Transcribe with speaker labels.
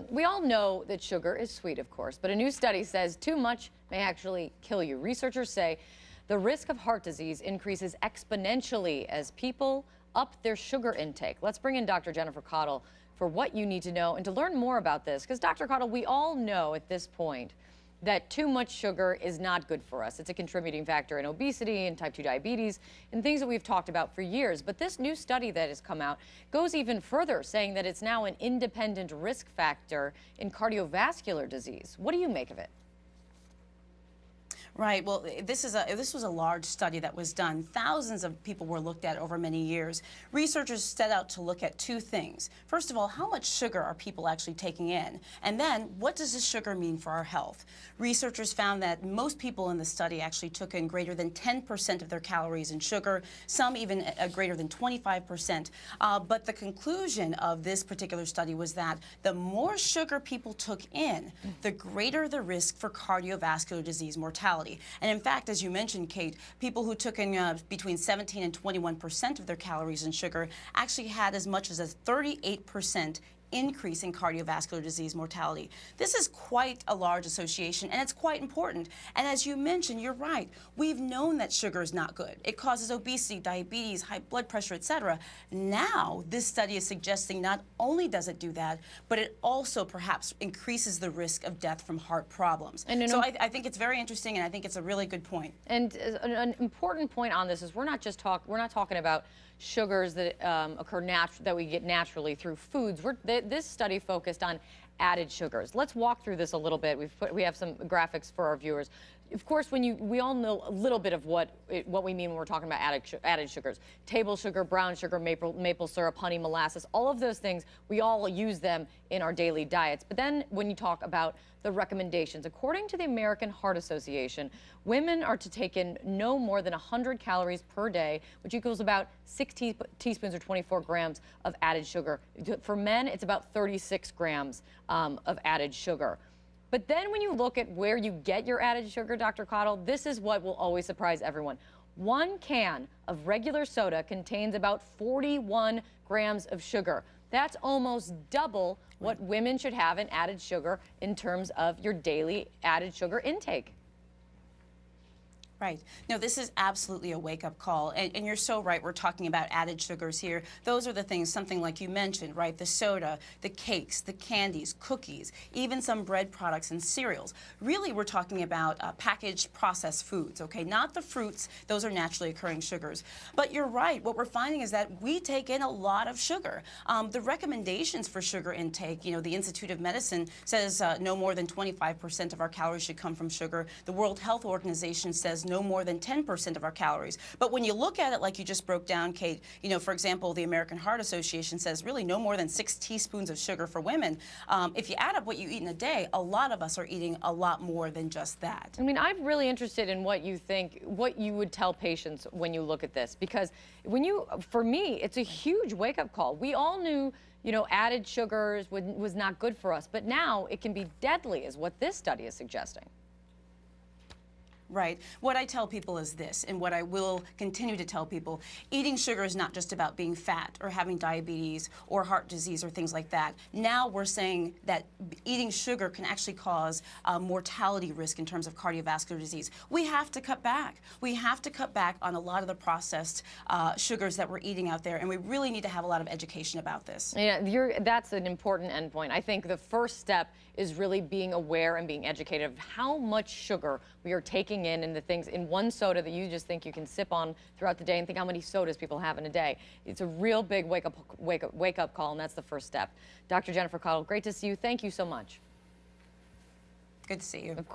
Speaker 1: We all know that sugar is sweet, of course, but a new study says too much may actually kill you. Researchers say the risk of heart disease increases exponentially as people up their sugar intake. Let's bring in Dr. Jennifer Caudle for what you need to know and to learn more about this. Because, Dr. Caudle, we all know at this point that too much sugar is not good for us. It's a contributing factor in obesity and type 2 diabetes and things that we've talked about for years. But this new study that has come out goes even further, saying that it's now an independent risk factor in cardiovascular disease. What do you make of it?
Speaker 2: Right. Well, this was a large study that was done. Thousands of people were looked at over many years. Researchers set out to look at two things. First of all, how much sugar are people actually taking in? And then, what does this sugar mean for our health? Researchers found that most people in the study actually took in greater than 10% of their calories in sugar, some even greater than 25%. But the conclusion of this particular study was that the more sugar people took in, the greater the risk for cardiovascular disease mortality. And in fact, as you mentioned, Kate, people who took in between 17 and 21% of their calories in sugar actually had as much as a 38% increase in cardiovascular disease mortality. This is quite a large association, and it's quite important. And as you mentioned, you're right. We've known that sugar is not good. It causes obesity, diabetes, high blood pressure, etc. Now, this study is suggesting not only does it do that, but it also perhaps increases the risk of death from heart problems. And so I think it's very interesting, and I think it's a really good point.
Speaker 1: And an important point on this is we're not talking about sugars that that we get naturally through foods. This study focused on added sugars. Let's walk through this a little bit. We have some graphics for our viewers. Of course, we all know a little bit of what we mean when we're talking about added sugars. Table sugar, brown sugar, maple syrup, honey, molasses, all of those things, we all use them in our daily diets. But then when you talk about the recommendations, according to the American Heart Association, women are to take in no more than 100 calories per day, which equals about 6 teaspoons or 24 grams of added sugar. For men, it's about 36 grams of added sugar. But then when you look at where you get your added sugar, Dr. Caudle, this is what will always surprise everyone. 1 can of regular soda contains about 41 grams of sugar. That's almost double what women should have in added sugar in terms of your daily added sugar intake.
Speaker 2: Right. No, this is absolutely a wake-up call. And you're so right. We're talking about added sugars here. Those are the things, something like you mentioned, right? The soda, the cakes, the candies, cookies, even some bread products and cereals. Really, we're talking about packaged processed foods, okay? Not the fruits. Those are naturally occurring sugars. But you're right. What we're finding is that we take in a lot of sugar. The recommendations for sugar intake, you know, the Institute of Medicine says no more than 25% of our calories should come from sugar. The World Health Organization says no more than 10% of our calories. But when you look at it like you just broke down, Kate, you know, for example, the American Heart Association says really no more than 6 teaspoons of sugar for women. If you add up what you eat in a day, a lot of us are eating a lot more than just that.
Speaker 1: I mean, I'm really interested in what you think, what you would tell patients when you look at this, because for me, it's a huge wake-up call. We all knew, you know, added sugars was not good for us, but now it can be deadly, is what this study is suggesting.
Speaker 2: Right. What I tell people is this, and what I will continue to tell people, eating sugar is not just about being fat or having diabetes or heart disease or things like that. Now we're saying that eating sugar can actually cause mortality risk in terms of cardiovascular disease. We have to cut back. We have to cut back on a lot of the processed sugars that we're eating out there, and we really need to have a lot of education about this.
Speaker 1: Yeah, that's an important endpoint. I think the first step is really being aware and being educated of how much sugar we are taking in and the things in one soda that you just think you can sip on throughout the day, and think how many sodas people have in a day. It's a real big wake up call, and that's the first step. Dr. Jennifer Caudle, great to see you. Thank you so much.
Speaker 2: Good to see you.